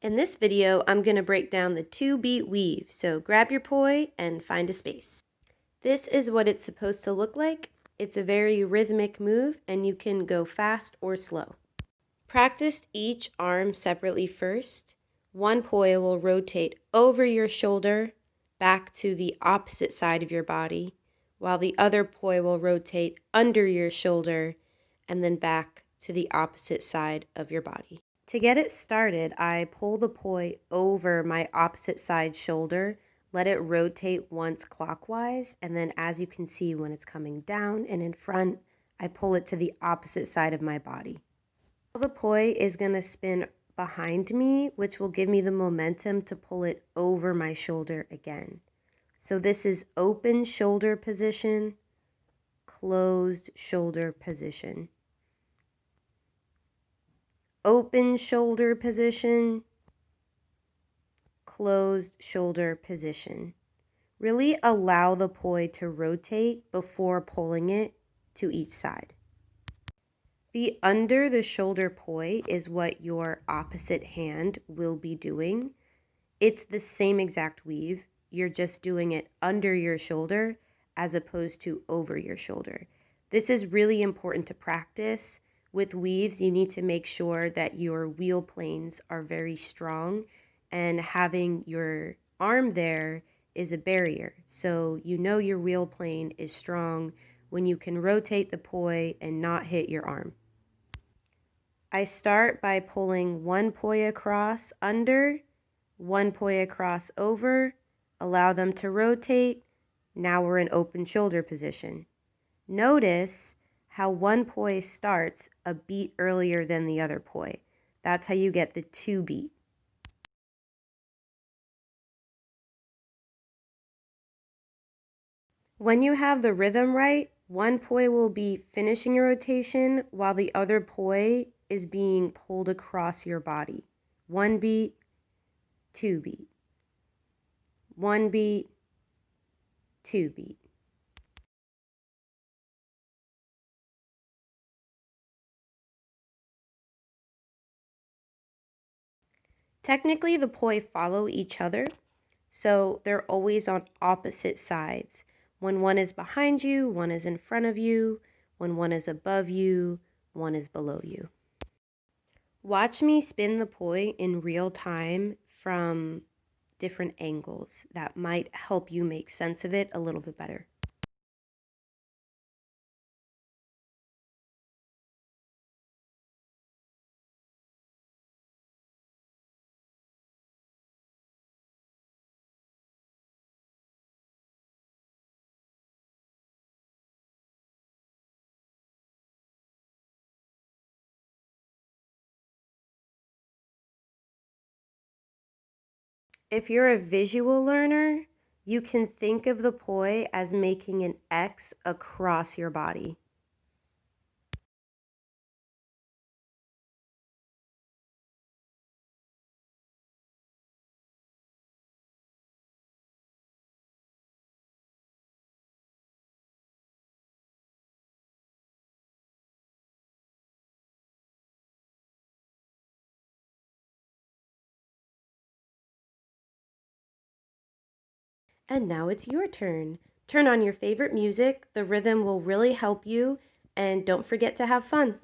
In this video, I'm going to break down the 2-beat weave, so grab your POI and find a space. This is what it's supposed to look like. It's a very rhythmic move and you can go fast or slow. Practice each arm separately first. One POI will rotate over your shoulder back to the opposite side of your body, while the other POI will rotate under your shoulder and then back to the opposite side of your body. To get it started, I pull the POI over my opposite side shoulder, let it rotate once clockwise, and then as you can see when it's coming down and in front, I pull it to the opposite side of my body. The POI is going to spin behind me, which will give me the momentum to pull it over my shoulder again. So this is open shoulder position, closed shoulder position. Open shoulder position, closed shoulder position. Really allow the POI to rotate before pulling it to each side. The under the shoulder POI is what your opposite hand will be doing. It's the same exact weave. You're just doing it under your shoulder as opposed to over your shoulder. This is really important to practice. With weaves, you need to make sure that your wheel planes are very strong, and having your arm there is a barrier. So you know your wheel plane is strong when you can rotate the POI and not hit your arm. I start by pulling one POI across under, one POI across over, allow them to rotate. Now we're in open shoulder position. Notice how one POI starts a beat earlier than the other POI. That's how you get the 2-beat. When you have the rhythm right, one POI will be finishing your rotation while the other POI is being pulled across your body. 1 beat, 2 beat. 1 beat, 2 beat. Technically, the POI follow each other, so they're always on opposite sides. When one is behind you, one is in front of you. When one is above you, one is below you. Watch me spin the POI in real time from different angles. That might help you make sense of it a little bit better. If you're a visual learner, you can think of the POI as making an X across your body. And now it's your turn. Turn on your favorite music. The rhythm will really help you, and don't forget to have fun.